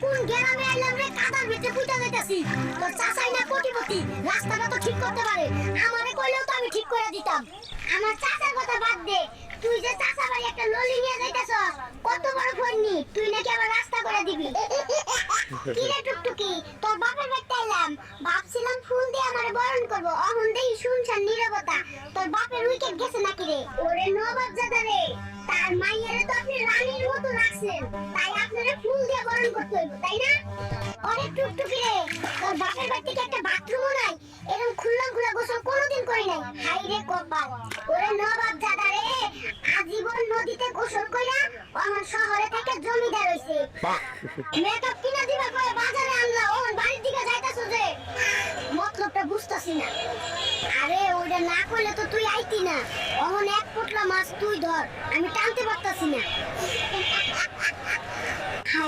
কোন গ্রামে আইলাম রে, কাদার ভিতরে পুঁতা যাইতাছি। তোর চাচাই না কোটিপতি, রাস্তাটা তো ঠিক করতে পারে, আমারে কইলেও তো আমি ঠিক করে দিতাম। আমার চাচার কথা বাদ দে, তুই যে চাচা বাড়ি একটা ললি নিয়ে যাইতাছস, কত বড় ফন্নি, তুই নাকি আবার রাস্তা করে দিবি। কি রে টুকটুকি, তোর বাপের বাড়িতে আইলাম, ভাবছিলাম ফুল দিয়ে আমারে বরণ করবো, অহন দেই শুনছান নীরবতা। তোর বাপের উইকেট গেছে নাকি রে? ওরে নবাবজাদা রে, তার মাইয়ারে তো আপনি রানীর মতো রাখছেন, তাই আপনারে ফুল দিয়ে বরণ করতে হইব, তাই না? ওরে টুকটুকি রে, তোর বাপের বাড়ি থেকে একটা বাথরুমও নাই, এরকম খুল্লা খুল্লা গোসল কোনোদিন করি নাই, হাই রে কপাল। ওরে নবাবজাদা রে, আজীবন নদীতে গোসল কইরা অহন শহরে থেকে জমিদার হইছে। মেকআপ কিনা দিবা কই বাজারে আনলা, অহন বাড়ির দিকে যাইতাছ যে, মতলবটা বুঝতাছি না। আরে ওইটা না কইলে তো তুই আইতি না, অহন এক পোটলা মাছ তুই ধর, আমি টানতে পারতাছি না।